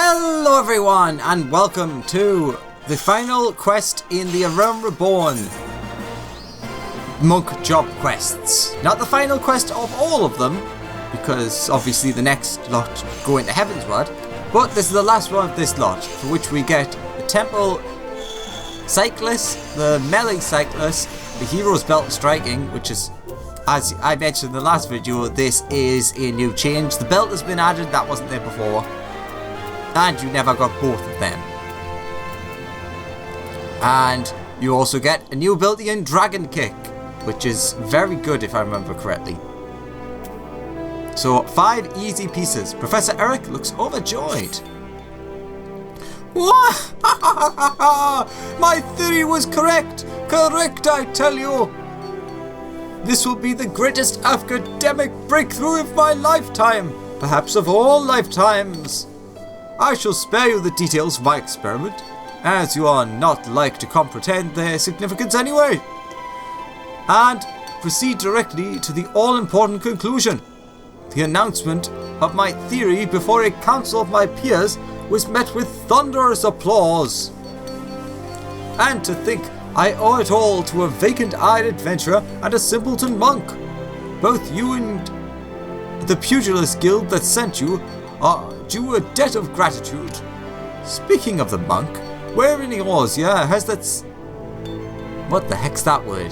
Hello everyone and welcome to the final quest in the Reborn monk job quests. Not the final quest of all of them, because obviously the next lot go into Heavensward, but this is the last one of this lot, for which we get the Temple Cyclist, the Melee Cyclist, the Hero's Belt Striking, which is, as I mentioned in the last video, this is a new change. The belt has been added, that wasn't there before. And you never got both of them. And you also get a new ability in Dragon Kick, which is very good if I remember correctly. So 5 easy pieces. Professor Eric looks overjoyed. What? My theory was correct! Correct, I tell you! This will be the greatest academic breakthrough of my lifetime, perhaps of all lifetimes. I shall spare you the details of my experiment, as you are not like to comprehend their significance anyway, and proceed directly to the all-important conclusion. The announcement of my theory before a council of my peers was met with thunderous applause. And to think I owe it all to a vacant-eyed adventurer and a simpleton monk. Both you and the Pugilist Guild that sent you are due a debt of gratitude. Speaking of the monk, where in Eorzea has that what the heck's that word?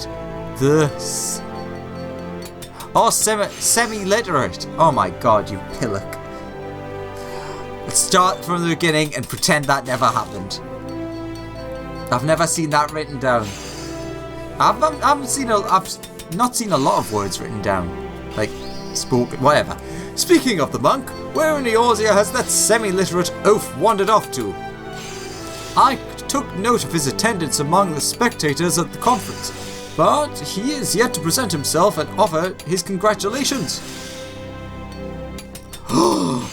Semi-literate. Oh my god, you pillock. Let's start from the beginning and pretend that never happened. I've never seen that written down. I've not seen a lot of words written down. Like, spoken, whatever. Speaking of the monk, where in Eorzea has that semi-literate oaf wandered off to? I took note of his attendance among the spectators at the conference, but he is yet to present himself and offer his congratulations. Oh,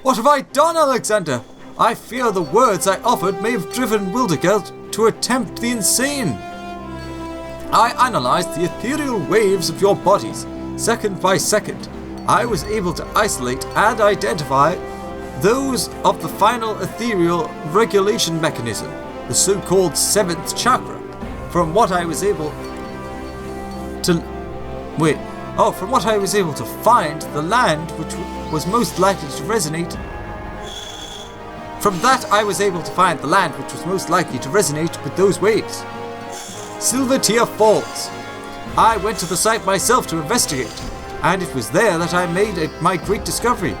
what have I done, Alexander? I fear the words I offered may have driven Wildegeld to attempt the insane. I analyzed the ethereal waves of your bodies, second by second. I was able to isolate and identify those of the final ethereal regulation mechanism, the so-called 7th chakra. From what I was able to find, the land which was most likely to resonate. From that, I was able to find the land which was most likely to resonate with those waves. Silvertear Falls. I went to the site myself to investigate, and it was there that I made my great discovery.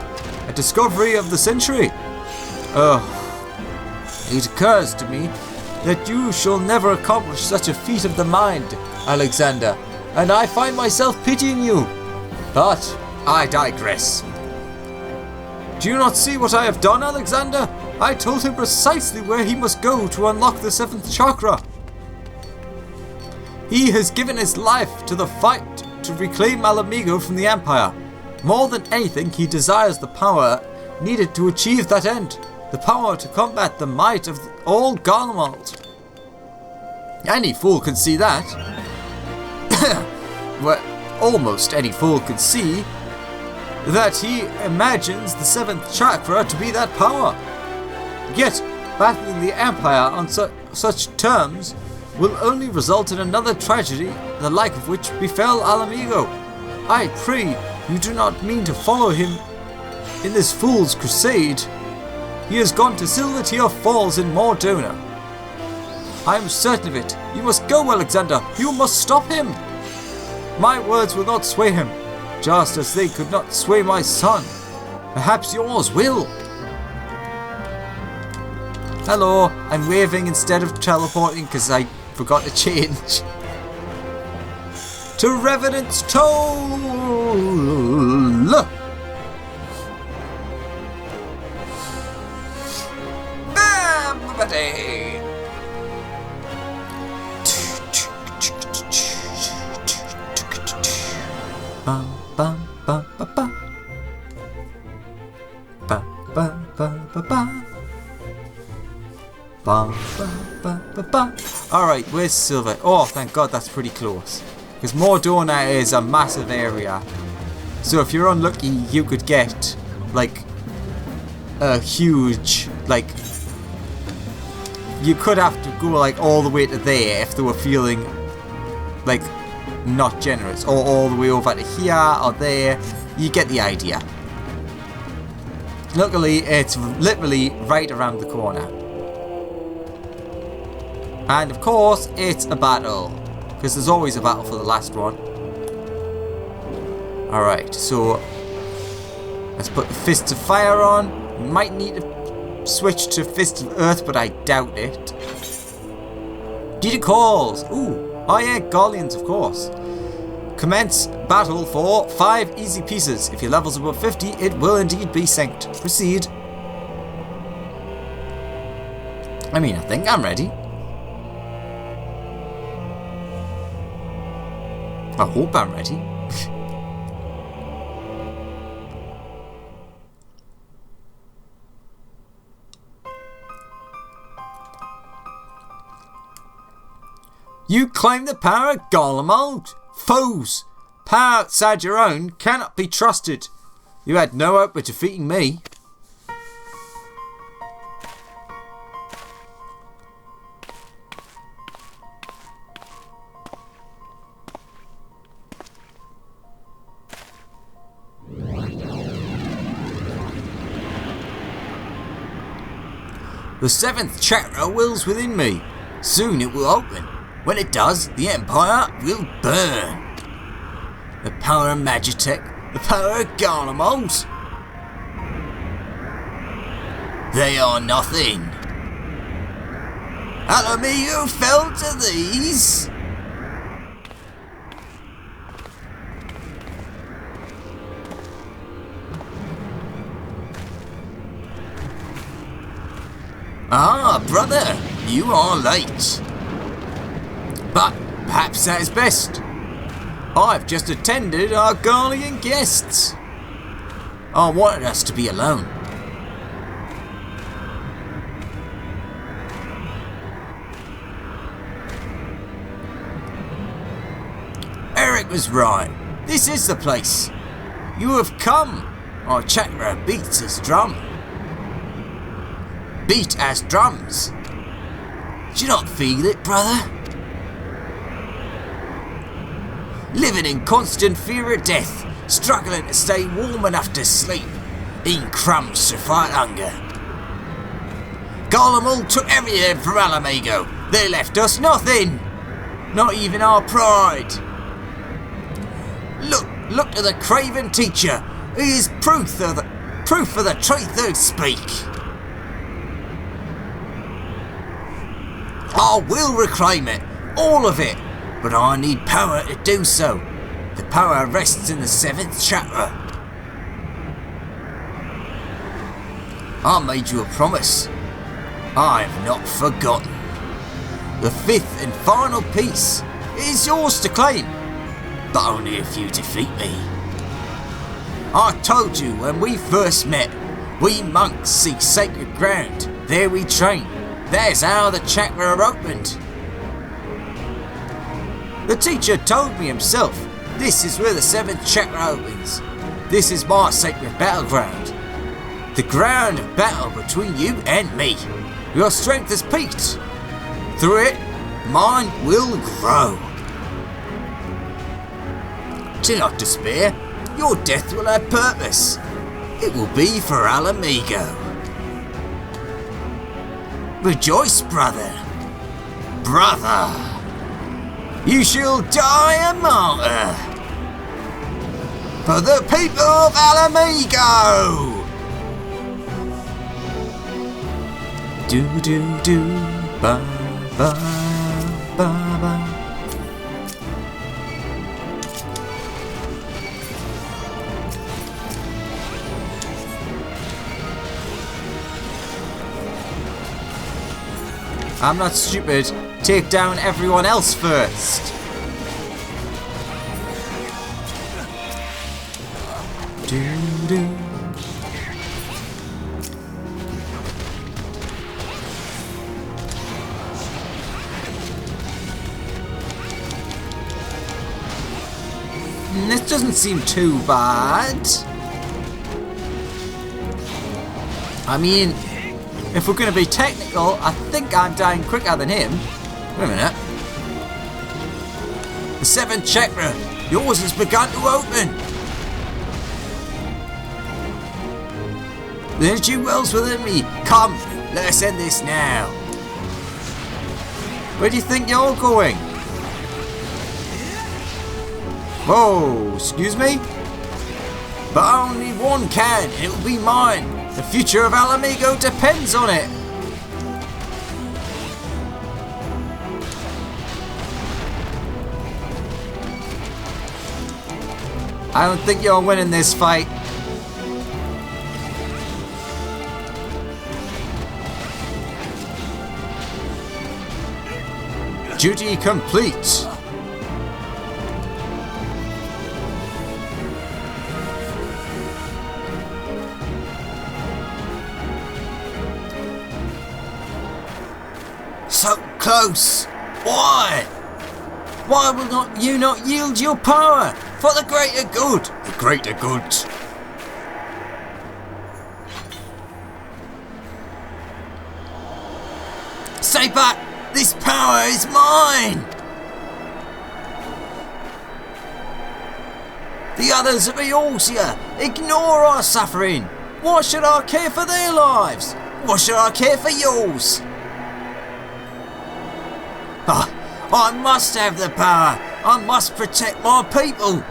A discovery of the century. It occurs to me that you shall never accomplish such a feat of the mind, Alexander, and I find myself pitying you. But I digress. Do you not see what I have done, Alexander? I told him precisely where he must go to unlock the 7th chakra. He has given his life to the fight to reclaim Ala Mhigan from the Empire. More than anything, he desires the power needed to achieve that end. The power to combat the might of all Garlemald. Any fool can see that. Well, almost any fool can see that he imagines the 7th chakra to be that power. Yet, battling the Empire on such terms will only result in another tragedy, the like of which befell Ala Mhigan. I pray you do not mean to follow him in this fool's crusade. He has gone to Silvertear Falls in Mordona. I am certain of it. You must go, Alexander. You must stop him. My words will not sway him, just as they could not sway my son. Perhaps yours will. Hello, I'm waving instead of teleporting because I forgot to change. To Revenant's Toll! Everybody! Bum, bum, bum, bum, bum. Bum, bum, bum, bum, bum. Bum, bum, bum, bum, bum. Alright, where's Silver? Oh, thank God, that's pretty close. Because Mordona is a massive area. So if you're unlucky, you could get, like, a huge, like, you could have to go like all the way to there if they were feeling like not generous, or all the way over to here or there. You get the idea. Luckily, it's literally right around the corner. And of course, it's a battle, because there's always a battle for the last one. Alright, so let's put the Fists of Fire on. We might need to switch to Fist of Earth, but I doubt it. Deed calls. Ooh, oh yeah, Galleons, of course. Commence battle for 5 easy pieces. If your level's above 50, it will indeed be synced. Proceed. I mean, I think I'm ready. I hope I'm ready. You claim the power of Garlemald? Foes! Power outside your own cannot be trusted. You had no hope of defeating me. The 7th chakra wills within me. Soon it will open. When it does, the Empire will burn. The power of Magitech, the power of Garlemald. They are nothing. Ala Mhigan fell to these. Ah, brother, you are late. But perhaps that is best. I've just attended our Garlean guests. I wanted us to be alone. Eric was right. This is the place. You have come. Our chakra beats as drum. Beat as drums. Do you not feel it, brother? Living in constant fear of death, struggling to stay warm enough to sleep, eating crumbs to fight hunger. Garlemald took everything from Ala Mhigan. They left us nothing, not even our pride. Look to the craven teacher. He is proof of the truth they speak. I will reclaim it, all of it. But I need power to do so. The power rests in the 7th chakra. I made you a promise. I've not forgotten. The 5th and final piece is yours to claim, but only if you defeat me. I told you when we first met, we monks seek sacred ground. There we train. There's how the chakra opened. The teacher told me himself, this is where the 7th chakra opens. This is my sacred battleground. The ground of battle between you and me. Your strength has peaked. Through it, mine will grow. Do not despair. Your death will have purpose. It will be for Ala Mhigan. Rejoice, brother. Brother. You shall die a martyr for the people of Ala Mhigan. Do do do ba ba ba ba. I'm not stupid. Take down everyone else first. Do. This doesn't seem too bad. I mean, if we're going to be technical, I think I'm dying quicker than him. Wait a minute. The 7th chakra, yours has begun to open. The energy wells within me. Come, let us end this now. Where do you think you're going? Whoa, excuse me? But only one can, and it will be mine. The future of Ala Mhigan depends on it. I don't think you're winning this fight. Duty complete. So close. Why? Why will you not yield your power? For the greater good. The greater good. Stay back. This power is mine. The others are yours here. Ignore our suffering. Why should I care for their lives? Why should I care for yours? I must have the power. I must protect my people.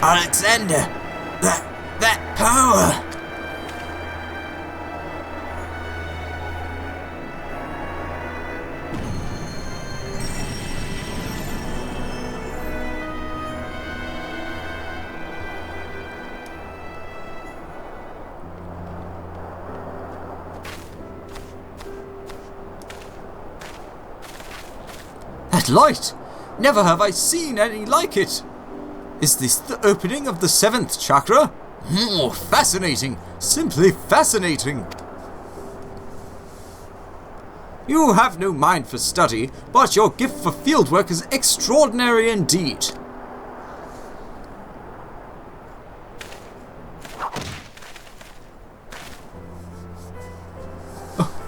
Alexander, that power. That light! Never have I seen any like it! Is this the opening of the 7th chakra? Fascinating! Simply fascinating! You have no mind for study, but your gift for fieldwork is extraordinary indeed.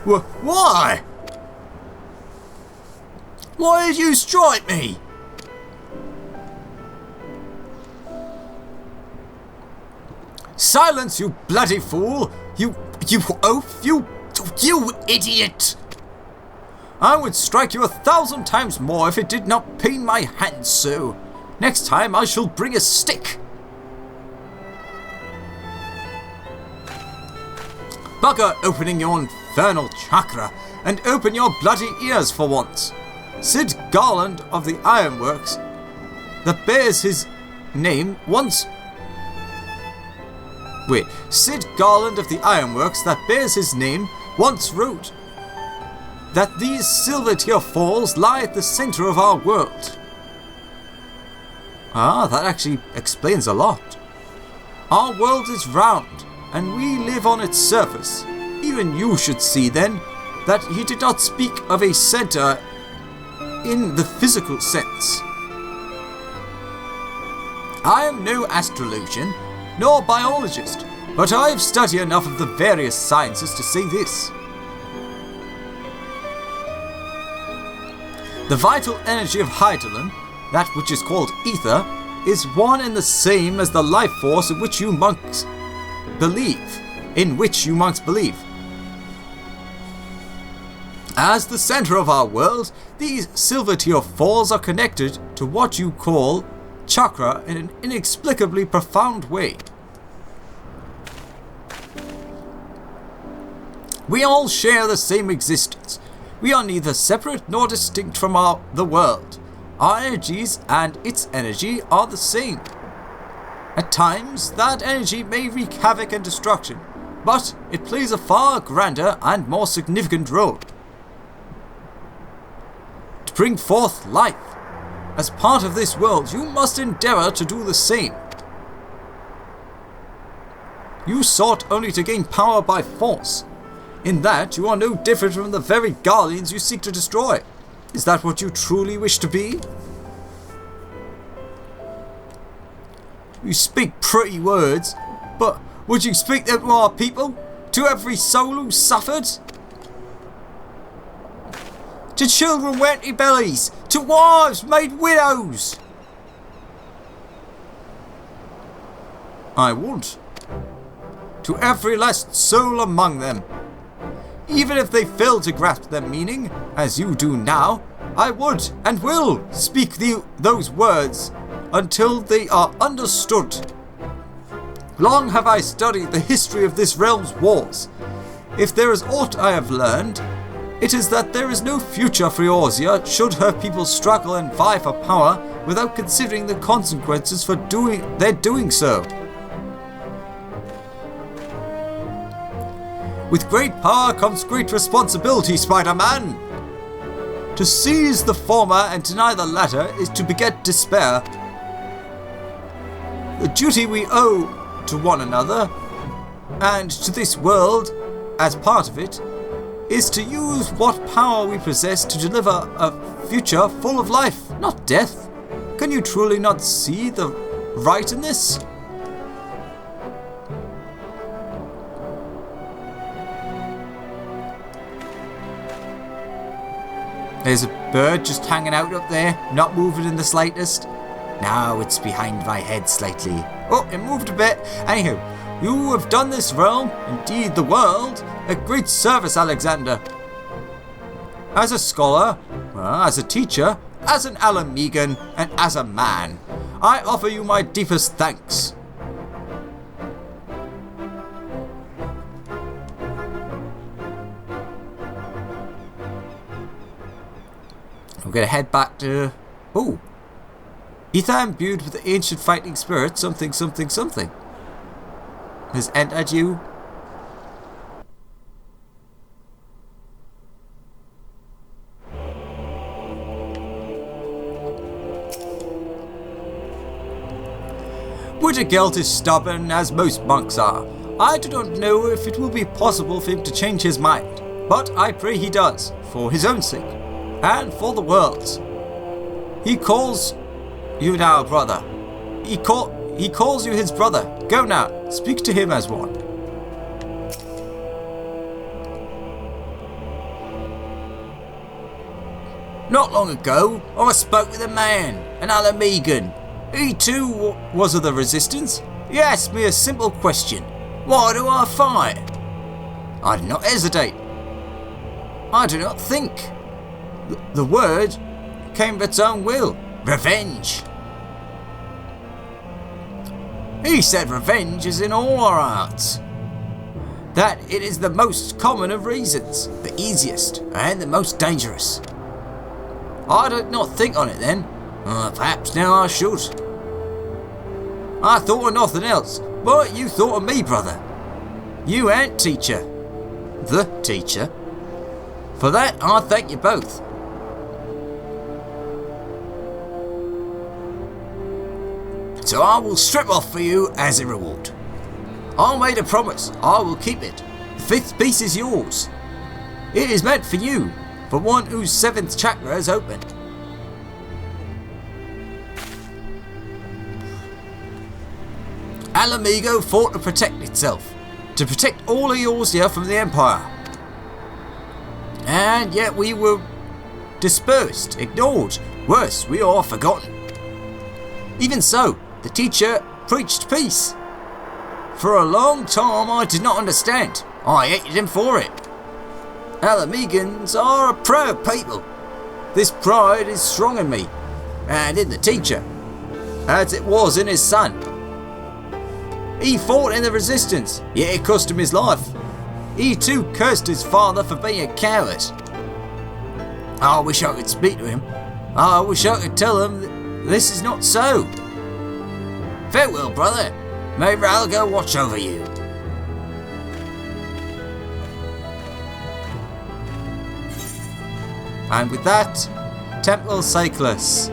Why? Why did you strike me? Silence, you bloody fool! You oaf! You idiot! I would strike you 1,000 times more if it did not pain my hands so. Next time I shall bring a stick. Bugger opening your infernal chakra, and open your bloody ears for once. Sid Garland of the Ironworks, that bears his name once... Sid Garland of the Ironworks, that bears his name, once wrote that these silver tier falls lie at the center of our world. Ah, that actually explains a lot. Our world is round, and we live on its surface. Even you should see, then, that he did not speak of a center in the physical sense. I am no astrologian, nor biologist, but I have studied enough of the various sciences to say this. The vital energy of Hydaelyn, that which is called ether, is one and the same as the life force in which you monks believe. As the center of our world, these silver tier falls are connected to what you call chakra in an inexplicably profound way. We all share the same existence. We are neither separate nor distinct from the world. Our energies and its energy are the same. At times, that energy may wreak havoc and destruction, but it plays a far grander and more significant role. To bring forth life, as part of this world, you must endeavor to do the same. You sought only to gain power by force. In that, you are no different from the very guardians you seek to destroy. Is that what you truly wish to be? You speak pretty words, but would you speak them to our people? To every soul who suffered? To children with empty bellies? To wives made widows? I would. To every last soul among them. Even if they fail to grasp their meaning, as you do now, I would and will speak those words until they are understood. Long have I studied the history of this realm's wars. If there is aught I have learned, it is that there is no future for Eorzea should her people struggle and vie for power without considering the consequences for their doing so. With great power comes great responsibility, Spider-Man. To seize the former and deny the latter is to beget despair. The duty we owe to one another, and to this world as part of it, is to use what power we possess to deliver a future full of life, not death. Can you truly not see the right in this? There's a bird just hanging out up there, not moving in the slightest. Now it's behind my head slightly. Oh, it moved a bit. Anywho, you have done this realm, indeed the world, a great service, Alexander. As a scholar, as a teacher, as an Ala Mhigan, and as a man, I offer you my deepest thanks. I'm going to head back to... Oh! Ether imbued with the ancient fighting spirit, something, something, something. Has entered you. Wittergelt is stubborn, as most monks are. I do not know if it will be possible for him to change his mind, but I pray he does, for his own sake, and for the world's. He calls you now, brother. He calls you his brother. Go now, speak to him as one. Not long ago, I spoke with a man, an Ala Mhigan. He too was of the resistance. He asked me a simple question. Why do I fight? I did not hesitate. I do not think. The word came of its own will. Revenge. He said revenge is in all our hearts. That it is the most common of reasons, the easiest, and the most dangerous. I did not think on it then. Perhaps now I should. I thought of nothing else, but you thought of me, brother. You and teacher. The teacher. For that I thank you both. So I will strip off for you as a reward. I made a promise, I will keep it. The fifth piece is yours. It is meant for you, for one whose seventh chakra is open. Ala Mhigan fought to protect itself, to protect all of Eorzea from the Empire. And yet we were dispersed, ignored, worse, we are forgotten. Even so, the teacher preached peace. For a long time I did not understand. I hated him for it. Ala Mhigans are a proud people. This pride is strong in me, and in the teacher, as it was in his son. He fought in the resistance, yet it cost him his life. He too cursed his father for being a coward. I wish I could speak to him. I wish I could tell him that this is not so. Farewell, brother. May Ralgo watch over you. And with that, Temple Cyclus,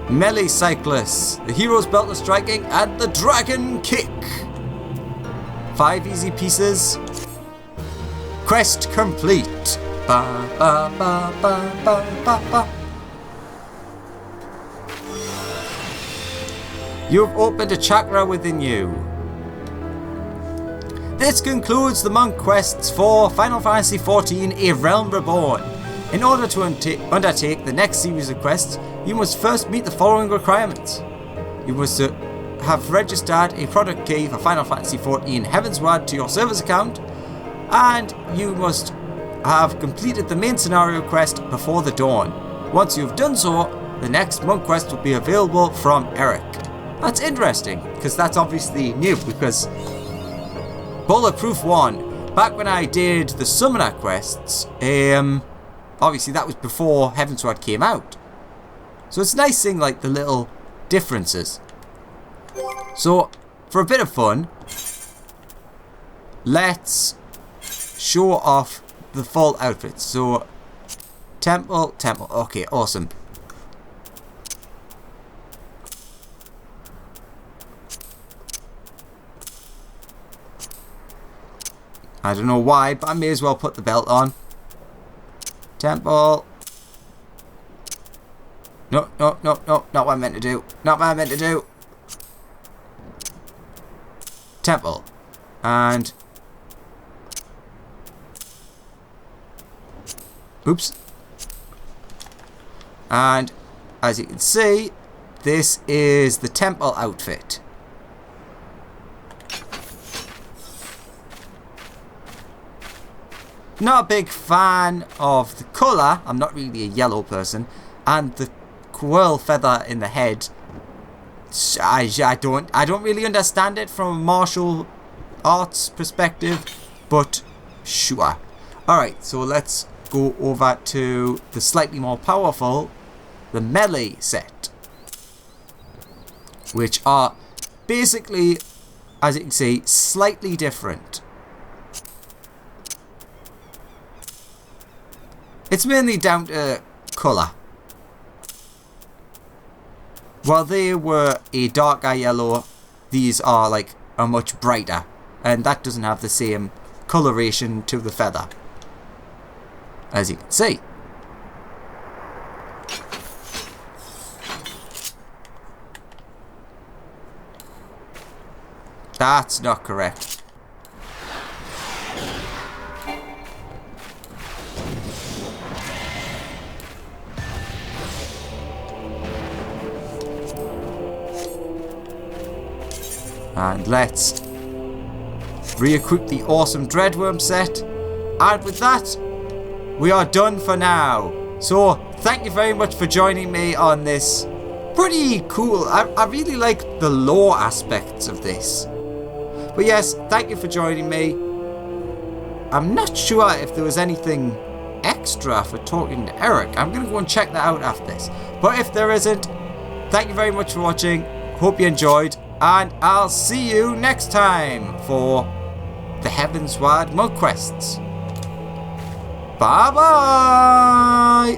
Melee Cyclus, the Hero's Belt of Striking, and the Dragon Kick. 5 easy pieces. Quest complete. Ba, ba, ba, ba, ba, ba, ba. You've opened a chakra within you. This concludes the monk quests for Final Fantasy XIV A Realm Reborn. In order to undertake the next series of quests, you must first meet the following requirements. You must have registered a product key for Final Fantasy XIV Heavensward to your service account, and you must have completed the main scenario quest before the dawn. Once you've done so, the next monk quest will be available from Eric. That's interesting, because that's obviously new, because Bulletproof 1, back when I did the Summoner quests, obviously that was before Heavensward came out. So it's nice seeing like the little differences. So, for a bit of fun, let's show off the full outfit. So, temple, okay, awesome. I don't know why, but I may as well put the belt on. Temple. No, not what I meant to do. Not what I meant to do. Temple. And... oops. And, as you can see, this is the temple outfit. Not a big fan of the colour. I'm not really a yellow person. And the squirrel feather in the head. I don't really understand it from a martial arts perspective. But sure. Alright, so let's go over to the slightly more powerful, the melee set. Which are basically, as you can see, slightly different. It's mainly down to colour. While they were a darker yellow, these are like a much brighter. And that doesn't have the same coloration to the feather. As you can see. That's not correct. And let's re-equip the awesome Dreadworm set. And with that, we are done for now. So, thank you very much for joining me on this pretty cool. I really like the lore aspects of this. But yes, thank you for joining me. I'm not sure if there was anything extra for talking to Eric. I'm going to go and check that out after this. But if there isn't, thank you very much for watching. Hope you enjoyed. And I'll see you next time for the Heavensward Monk Quests. Bye bye!